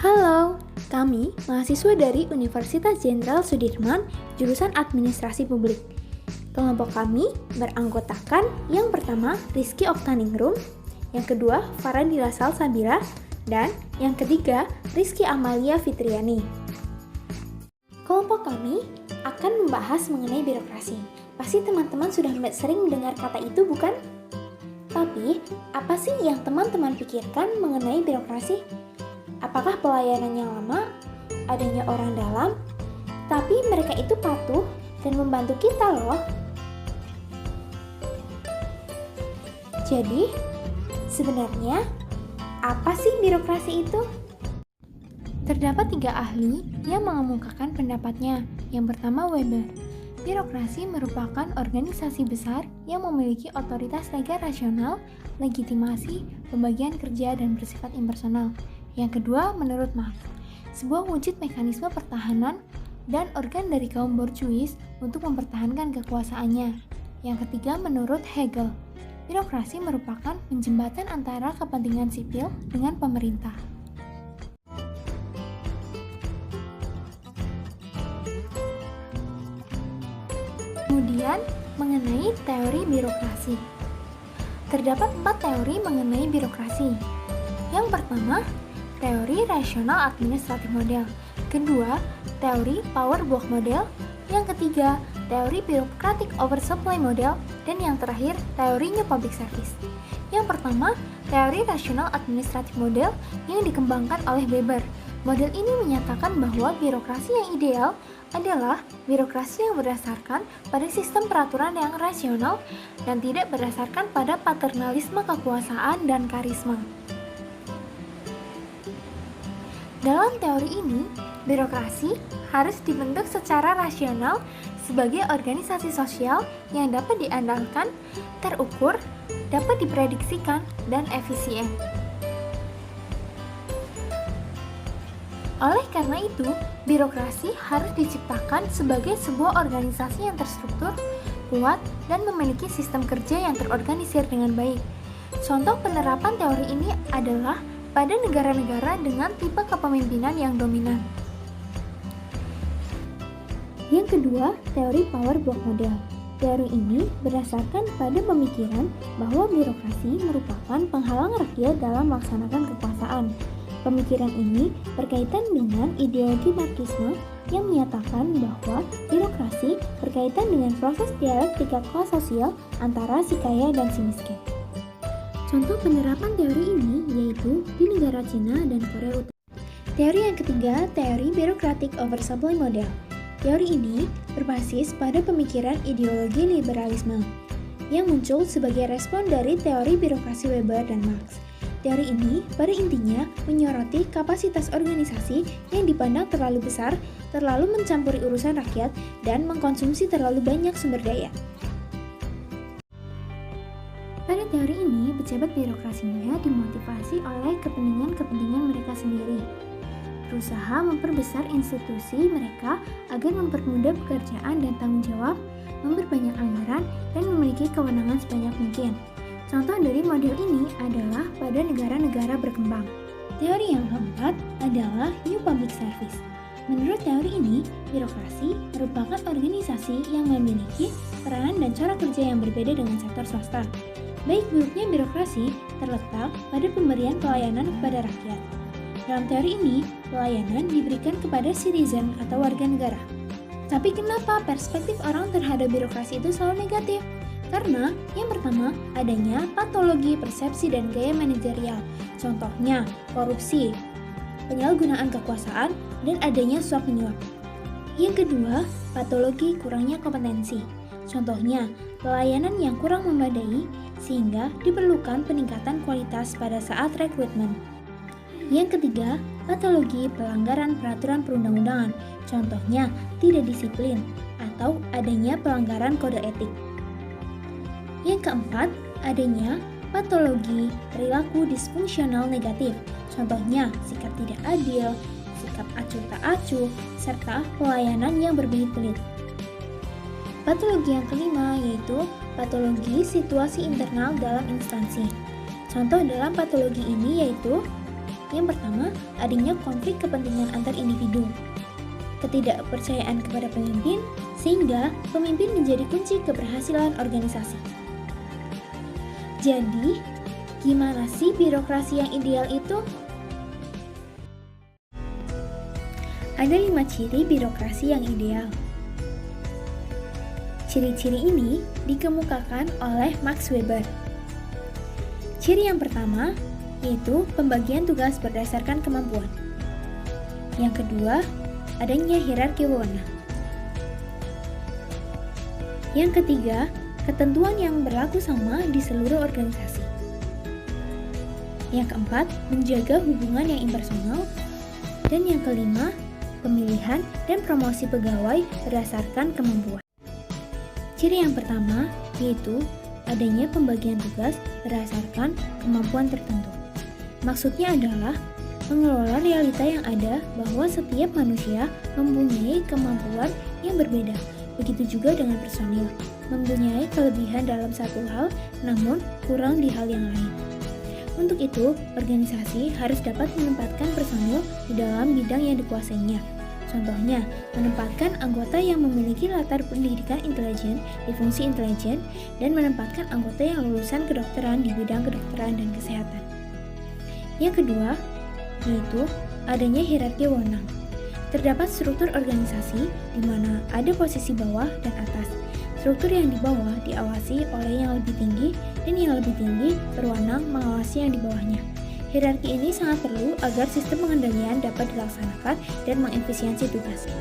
Halo, kami mahasiswa dari Universitas Jenderal Sudirman, jurusan Administrasi Publik. Kelompok kami beranggotakan yang pertama Rizky Oktaningrum, yang kedua Faradila Salsabila, dan yang ketiga Rizky Amalia Fitriani. Kelompok kami akan membahas mengenai birokrasi. Pasti teman-teman sudah sering mendengar kata itu, bukan? Tapi, apa sih yang teman-teman pikirkan mengenai birokrasi? Apakah pelayanan yang lama, adanya orang dalam, tapi mereka itu patuh dan membantu kita loh. Jadi, sebenarnya apa sih birokrasi itu? Terdapat 3 ahli yang mengemukakan pendapatnya. Yang pertama, Weber. Birokrasi merupakan organisasi besar yang memiliki otoritas legal rasional, legitimasi, pembagian kerja, dan bersifat impersonal. Yang kedua, menurut Marx, sebuah wujud mekanisme pertahanan dan organ dari kaum borjuis untuk mempertahankan kekuasaannya. Yang ketiga, menurut Hegel, birokrasi merupakan penjembatan antara kepentingan sipil dengan pemerintah. Kemudian, mengenai teori birokrasi. Terdapat 4 teori mengenai birokrasi. Yang pertama, teori rasional administratif model. Kedua, teori power block model. Yang ketiga, teori bureaucratic oversupply model. Dan yang terakhir, teori new public service. Yang pertama, teori rasional administratif model yang dikembangkan oleh Weber. Model ini menyatakan bahwa birokrasi yang ideal adalah birokrasi yang berdasarkan pada sistem peraturan yang rasional dan tidak berdasarkan pada paternalisme kekuasaan dan karisma. Dalam teori ini, birokrasi harus dibentuk secara rasional sebagai organisasi sosial yang dapat diandalkan, terukur, dapat diprediksikan, dan efisien. Oleh karena itu, birokrasi harus diciptakan sebagai sebuah organisasi yang terstruktur, kuat, dan memiliki sistem kerja yang terorganisir dengan baik. Contoh penerapan teori ini adalah pada negara-negara dengan tipe kepemimpinan yang dominan. Yang kedua, teori power block model. Teori ini berdasarkan pada pemikiran bahwa birokrasi merupakan penghalang rakyat dalam melaksanakan kekuasaan. Pemikiran ini berkaitan dengan ideologi Marxisme yang menyatakan bahwa birokrasi berkaitan dengan proses dialektika kelas sosial antara si kaya dan si miskin. Contoh penerapan teori ini yaitu di negara Cina dan Korea Utara. Teori yang ketiga, teori bureaucratic oversupply model. Teori ini berbasis pada pemikiran ideologi liberalisme yang muncul sebagai respon dari teori birokrasi Weber dan Marx. Teori ini pada intinya menyoroti kapasitas organisasi yang dipandang terlalu besar, terlalu mencampuri urusan rakyat, dan mengkonsumsi terlalu banyak sumber daya. Pada teori ini, pejabat birokrasinya dimotivasi oleh kepentingan-kepentingan mereka sendiri, berusaha memperbesar institusi mereka agar mempermudah pekerjaan dan tanggung jawab, memperbanyak anggaran, dan memiliki kewenangan sebanyak mungkin. Contoh dari model ini adalah pada negara-negara berkembang. Teori yang keempat adalah new public service. Menurut teori ini, birokrasi merupakan organisasi yang memiliki peranan dan cara kerja yang berbeda dengan sektor swasta. Baik buruknya birokrasi terletak pada pemberian pelayanan kepada rakyat. Dalam teori ini, pelayanan diberikan kepada citizen atau warga negara. Tapi kenapa perspektif orang terhadap birokrasi itu selalu negatif? Karena yang pertama, adanya patologi persepsi dan gaya manajerial. Contohnya, korupsi, penyalahgunaan kekuasaan, dan adanya suap menyuap. Yang kedua, patologi kurangnya kompetensi. Contohnya, pelayanan yang kurang memadai sehingga diperlukan peningkatan kualitas pada saat rekrutmen. Yang ketiga, patologi pelanggaran peraturan perundang-undangan. Contohnya, tidak disiplin atau adanya pelanggaran kode etik. Yang keempat, adanya patologi perilaku disfungsional negatif. Contohnya, sikap tidak adil, sikap acuh tak acuh, serta pelayanan yang berbelit-belit. Patologi yang kelima yaitu patologi situasi internal dalam instansi. Contoh dalam patologi ini yaitu Yang pertama, adanya konflik kepentingan antar individu. Ketidakpercayaan kepada pemimpin, sehingga pemimpin menjadi kunci keberhasilan organisasi. Jadi, gimana sih birokrasi yang ideal itu? Ada 5 ciri birokrasi yang ideal. Ciri-ciri ini dikemukakan oleh Max Weber. Ciri yang pertama yaitu pembagian tugas berdasarkan kemampuan. Yang kedua, adanya hierarki wewenang. Yang ketiga, ketentuan yang berlaku sama di seluruh organisasi. Yang keempat, menjaga hubungan yang impersonal. Dan yang kelima, pemilihan dan promosi pegawai berdasarkan kemampuan. Ciri yang pertama yaitu adanya pembagian tugas berdasarkan kemampuan tertentu. Maksudnya adalah mengelola realita yang ada bahwa setiap manusia mempunyai kemampuan yang berbeda. Begitu juga dengan personil, mempunyai kelebihan dalam satu hal namun kurang di hal yang lain. Untuk itu, organisasi harus dapat menempatkan personil di dalam bidang yang dikuasainya. Contohnya, menempatkan anggota yang memiliki latar pendidikan intelijen di fungsi intelijen dan menempatkan anggota yang lulusan kedokteran di bidang kedokteran dan kesehatan. Yang kedua, yaitu adanya hierarki wewenang. Terdapat struktur organisasi di mana ada posisi bawah dan atas. Struktur yang di bawah diawasi oleh yang lebih tinggi dan yang lebih tinggi berwenang mengawasi yang di bawahnya. Hierarki ini sangat perlu agar sistem pengendalian dapat dilaksanakan dan mengefisiensi tugas.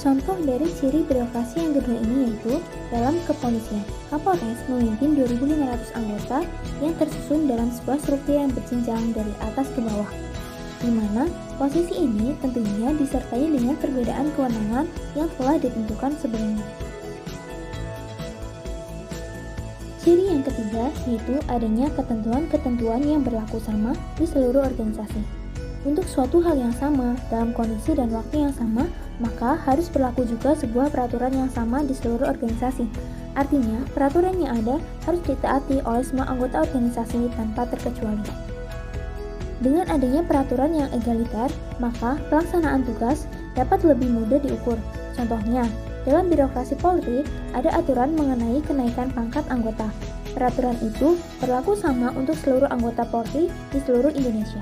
Contoh dari ciri birokrasi yang kedua ini yaitu dalam kepolisian. Kapolres memimpin 2.500 anggota yang tersusun dalam sebuah struktur yang berjenjang dari atas ke bawah, di mana posisi ini tentunya disertai dengan perbedaan kewenangan yang telah ditentukan sebelumnya. Ciri yang ketiga yaitu adanya ketentuan-ketentuan yang berlaku sama di seluruh organisasi. Untuk suatu hal yang sama dalam kondisi dan waktu yang sama, maka harus berlaku juga sebuah peraturan yang sama di seluruh organisasi. Artinya, peraturan yang ada harus ditaati oleh semua anggota organisasi tanpa terkecuali. Dengan adanya peraturan yang egaliter, maka pelaksanaan tugas dapat lebih mudah diukur. Contohnya, dalam birokrasi Polri, ada aturan mengenai kenaikan pangkat anggota. Peraturan itu berlaku sama untuk seluruh anggota Polri di seluruh Indonesia.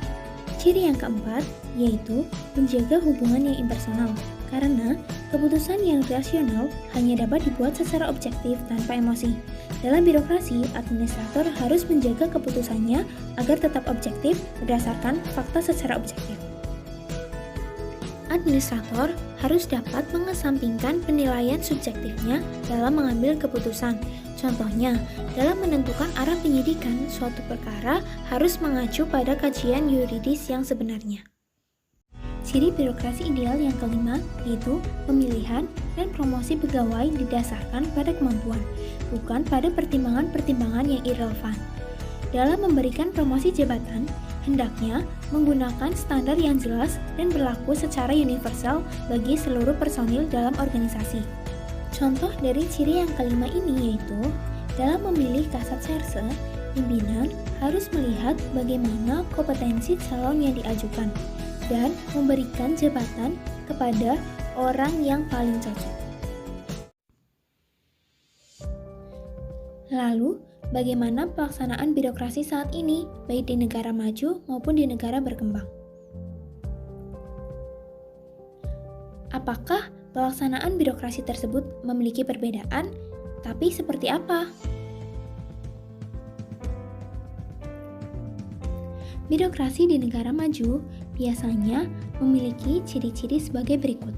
Ciri yang keempat, yaitu menjaga hubungan yang impersonal. Karena keputusan yang rasional hanya dapat dibuat secara objektif tanpa emosi. Dalam birokrasi, administrator harus menjaga keputusannya agar tetap objektif berdasarkan fakta secara objektif. Administrator harus dapat mengesampingkan penilaian subjektifnya dalam mengambil keputusan. Contohnya, dalam menentukan arah penyidikan suatu perkara harus mengacu pada kajian yuridis yang sebenarnya. Ciri birokrasi ideal yang kelima yaitu pemilihan dan promosi pegawai didasarkan pada kemampuan, bukan pada pertimbangan-pertimbangan yang irrelevan. Dalam memberikan promosi jabatan, hendaknya menggunakan standar yang jelas dan berlaku secara universal bagi seluruh personil dalam organisasi. Contoh dari ciri yang kelima ini yaitu, dalam memilih kasat serse, pimpinan harus melihat bagaimana kompetensi calon yang diajukan dan memberikan jabatan kepada orang yang paling cocok. Lalu, bagaimana pelaksanaan birokrasi saat ini, baik di negara maju maupun di negara berkembang? Apakah pelaksanaan birokrasi tersebut memiliki perbedaan? Tapi seperti apa? Birokrasi di negara maju biasanya memiliki ciri-ciri sebagai berikut.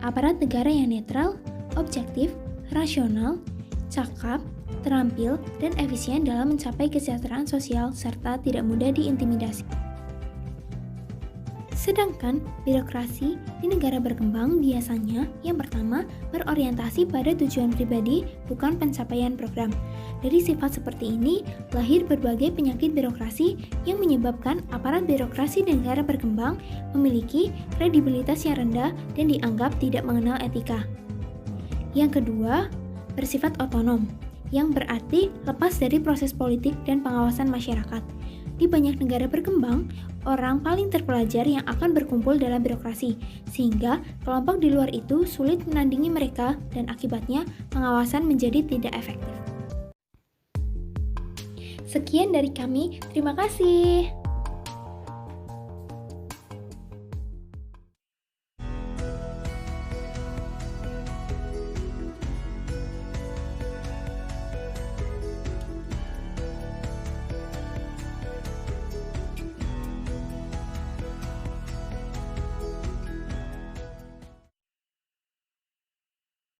Aparat negara yang netral, objektif, rasional, cakap, terampil, dan efisien dalam mencapai kesejahteraan sosial serta tidak mudah diintimidasi. Sedangkan birokrasi di negara berkembang biasanya yang pertama berorientasi pada tujuan pribadi bukan pencapaian program. Dari sifat seperti ini lahir berbagai penyakit birokrasi yang menyebabkan aparat birokrasi di negara berkembang memiliki kredibilitas yang rendah dan dianggap tidak mengenal etika. Yang kedua, bersifat otonom, yang berarti lepas dari proses politik dan pengawasan masyarakat. Di banyak negara berkembang, orang paling terpelajar yang akan berkumpul dalam birokrasi, sehingga kelompok di luar itu sulit menandingi mereka dan akibatnya pengawasan menjadi tidak efektif. Sekian dari kami, terima kasih.